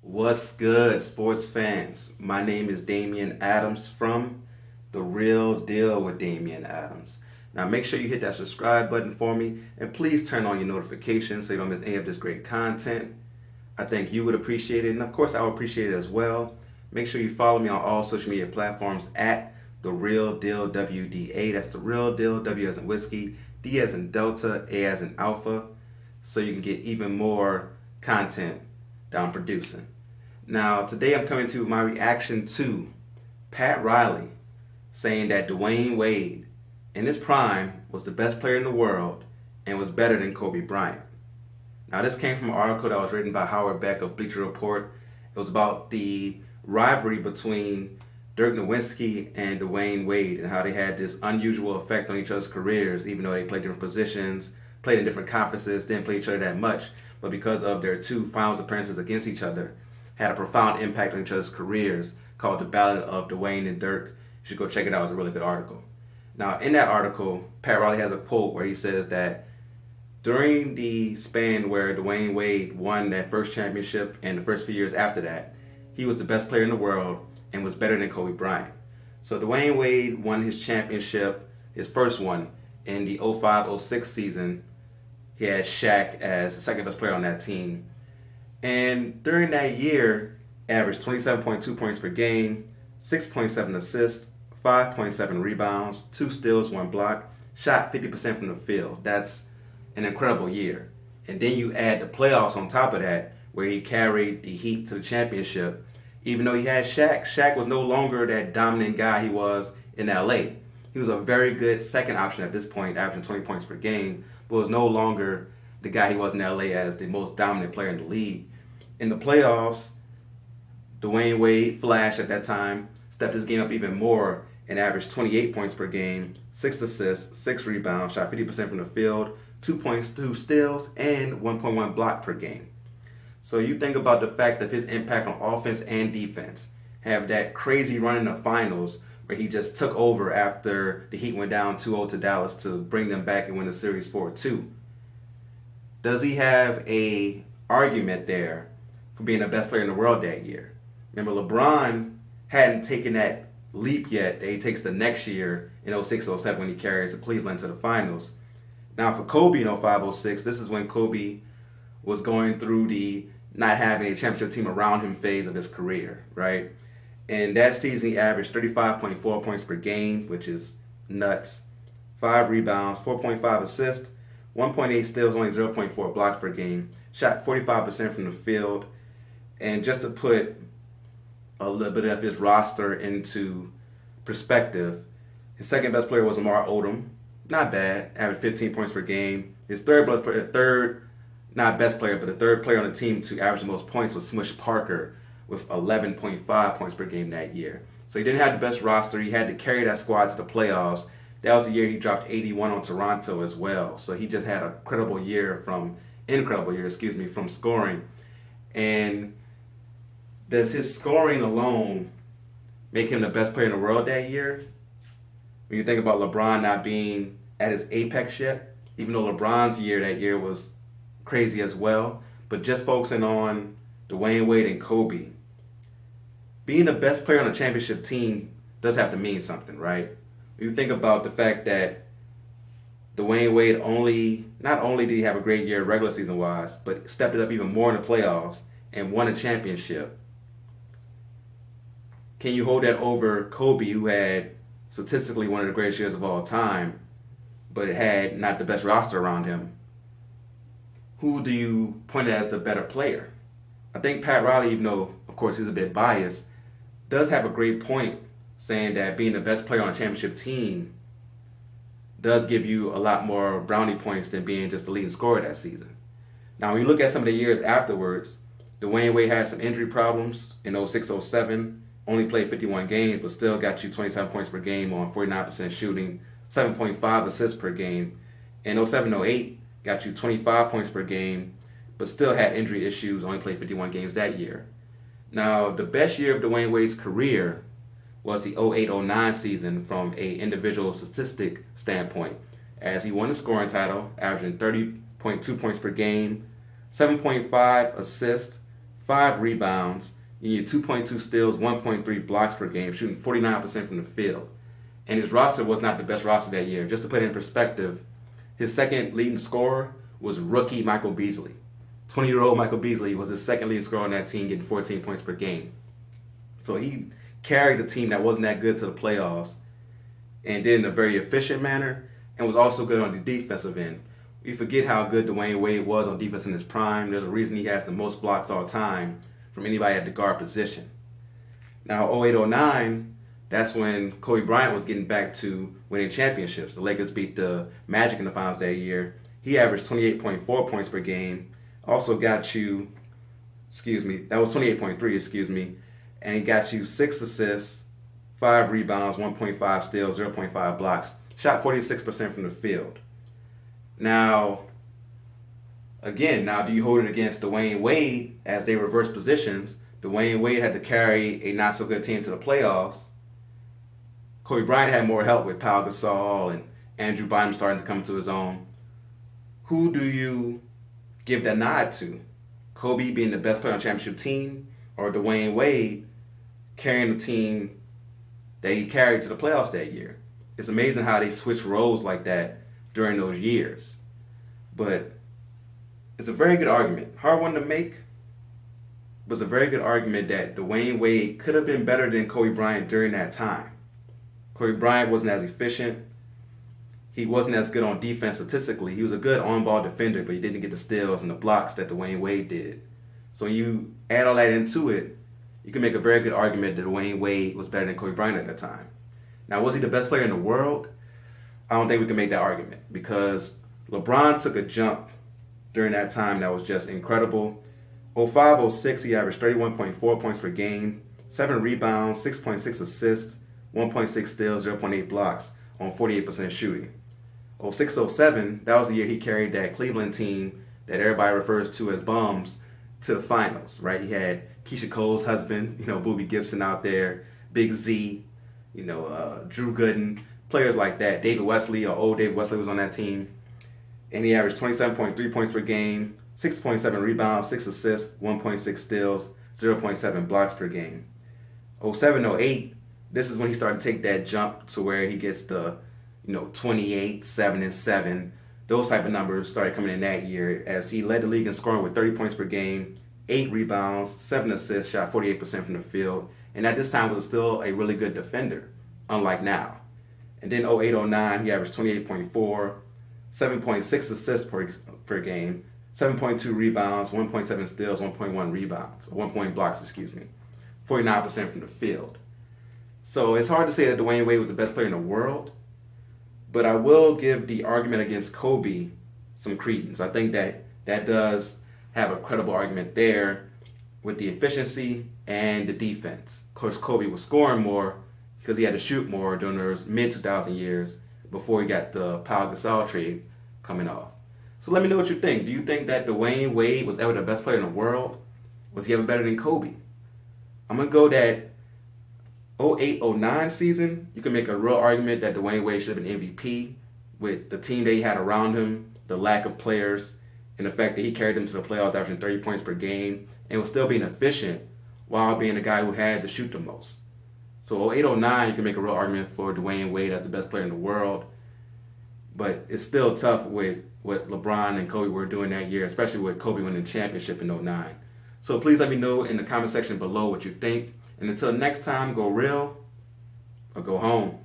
What's good, sports fans? My name is Damian Adams from The Real Deal with Damian Adams. Now, make sure you hit that subscribe button for me and please turn on your notifications so you don't miss any of this great content. I think you would appreciate it, and of course, I would appreciate it as well. Make sure you follow me on all social media platforms at The Real Deal WDA. That's The Real Deal, W as in whiskey, D as in Delta, A as in Alpha, so you can get even more content that I'm producing. Now, today I'm coming to my reaction to Pat Riley saying that Dwyane Wade, in his prime, was the best player in the world and was better than Kobe Bryant. Now, this came from an article that was written by Howard Beck of Bleacher Report. It was about the rivalry between Dirk Nowitzki and Dwyane Wade and how they had this unusual effect on each other's careers, even though they played different positions, played in different conferences, didn't play each other that much. But because of their two finals appearances against each other, had a profound impact on each other's careers, called The Ballad of Dwyane and Dirk. You should go check it out. It's a really good article. Now, in that article, Pat Riley has a quote where he says that during the span where Dwyane Wade won that first championship and the first few years after that, he was the best player in the world and was better than Kobe Bryant. So Dwyane Wade won his championship, his first one, in the 05-06 season. He had Shaq as the second best player on that team. And during that year, averaged 27.2 points per game, 6.7 assists, 5.7 rebounds, 2 steals, 1 block, shot 50% from the field. That's an incredible year. And then you add the playoffs on top of that, where he carried the Heat to the championship. Even though he had Shaq, Shaq was no longer that dominant guy he was in LA. He was a very good second option at this point, averaging 20 points per game, but was no longer the guy he was in LA as the most dominant player in the league. In the playoffs, Dwyane Wade flashed at that time, stepped his game up even more and averaged 28 points per game, 6 assists, 6 rebounds, shot 50% from the field, 2 points, 2 steals, and 1.1 block per game. So you think about the fact of his impact on offense and defense. Have that crazy run in the finals where he just took over after the Heat went down 2-0 to Dallas to bring them back and win the series 4-2. Does he have a argument there for being the best player in the world that year? Remember, LeBron hadn't taken that leap yet that he takes the next year in 06-07 when he carries Cleveland to the finals. Now for Kobe in 05-06, this is when Kobe was going through the not having a championship team around him phase of his career, right? And that season he averaged 35.4 points per game, which is nuts, 5 rebounds, 4.5 assists, 1.8 steals, only 0.4 blocks per game, shot 45% from the field. And just to put a little bit of his roster into perspective, his second best player was Amar Odom. Not bad, averaged 15 points per game. His third not best player, but the third player on the team to average the most points was Smush Parker with 11.5 points per game that year. So he didn't have the best roster. He had to carry that squad to the playoffs. That was the year he dropped 81 on Toronto as well. So he just had an incredible year from scoring. And does his scoring alone make him the best player in the world that year? When you think about LeBron not being at his apex yet, even though LeBron's year that year was crazy as well, but just focusing on Dwyane Wade and Kobe, being the best player on a championship team does have to mean something, right? You think about the fact that Dwyane Wade not only did he have a great year regular season wise, but stepped it up even more in the playoffs and won a championship. Can you hold that over Kobe, who had statistically one of the greatest years of all time, but had not the best roster around him? Who do you point at as the better player? I think Pat Riley, even though, of course, he's a bit biased, does have a great point saying that being the best player on a championship team does give you a lot more brownie points than being just the leading scorer that season. Now, when you look at some of the years afterwards, Dwyane Wade had some injury problems in 06-07, only played 51 games, but still got you 27 points per game on 49% shooting, 7.5 assists per game. In 07-08, got you 25 points per game, but still had injury issues, only played 51 games that year. Now, the best year of Dwyane Wade's career was the 08-09 season from a individual statistic standpoint, as he won the scoring title, averaging 30.2 points per game, 7.5 assists, 5 rebounds. You need 2.2 steals, 1.3 blocks per game, shooting 49% from the field. And his roster was not the best roster that year. Just to put it in perspective, his second leading scorer was rookie Michael Beasley. 20-year-old Michael Beasley was his second leading scorer on that team, getting 14 points per game. So he carried a team that wasn't that good to the playoffs and did it in a very efficient manner and was also good on the defensive end. We forget how good Dwyane Wade was on defense in his prime. There's a reason he has the most blocks all time from anybody at the guard position. Now, 08-09, that's when Kobe Bryant was getting back to winning championships. The Lakers beat the Magic in the finals that year. He averaged 28.4 points per game. Also got you, that was 28.3, and he got you 6 assists, 5 rebounds, 1.5 steals, 0.5 blocks. Shot 46% from the field. Now, again, do you hold it against Dwyane Wade as they reverse positions? Dwyane Wade had to carry a not-so-good team to the playoffs. Kobe Bryant had more help with Pau Gasol and Andrew Bynum starting to come to his own. Who do you give that nod to? Kobe being the best player on the championship team, or Dwyane Wade carrying the team that he carried to the playoffs that year? It's amazing how they switch roles like that during those years. But it's a very good argument. Hard one to make, but it's a very good argument that Dwyane Wade could have been better than Kobe Bryant during that time. Kobe Bryant wasn't as efficient. He wasn't as good on defense statistically. He was a good on-ball defender, but he didn't get the steals and the blocks that Dwyane Wade did. So when you add all that into it, you can make a very good argument that Dwyane Wade was better than Kobe Bryant at that time. Now, was he the best player in the world? I don't think we can make that argument because LeBron took a jump during that time that was just incredible. 05-06, he averaged 31.4 points per game, 7 rebounds, 6.6 assists, 1.6 steals, 0.8 blocks on 48% shooting. 06-07, that was the year he carried that Cleveland team that everybody refers to as bums to the finals, right? He had Keisha Cole's husband, Boobie Gibson out there, Big Z, Drew Gooden, players like that. David Wesley, or old David Wesley was on that team. And he averaged 27.3 points per game, 6.7 rebounds, 6 assists, 1.6 steals, 0.7 blocks per game. 07-08, this is when he started to take that jump to where he gets the 28, 7, and 7. Those type of numbers started coming in that year as he led the league in scoring with 30 points per game, 8 rebounds, 7 assists, shot 48% from the field, and at this time was still a really good defender, unlike now. And then 08-09, he averaged 28.4, 7.6 assists per game, 7.2 rebounds, 1.7 steals, 1.1 rebounds, 1 point blocks, 49% from the field. So it's hard to say that Dwyane Wade was the best player in the world, but I will give the argument against Kobe some credence. I think that does have a credible argument there with the efficiency and the defense. Of course, Kobe was scoring more because he had to shoot more during those mid-2000 years before he got the Pau Gasol trade coming off. So let me know what you think. Do you think that Dwyane Wade was ever the best player in the world? Was he ever better than Kobe? I'm going to go that 08-09 season, you can make a real argument that Dwyane Wade should have been MVP with the team that he had around him, the lack of players, and the fact that he carried them to the playoffs averaging 30 points per game and was still being efficient while being the guy who had to shoot the most. So 08-09, you can make a real argument for Dwyane Wade as the best player in the world, but it's still tough with what LeBron and Kobe were doing that year, especially with Kobe winning the championship in 09. So please let me know in the comment section below what you think. And until next time, go real or go home.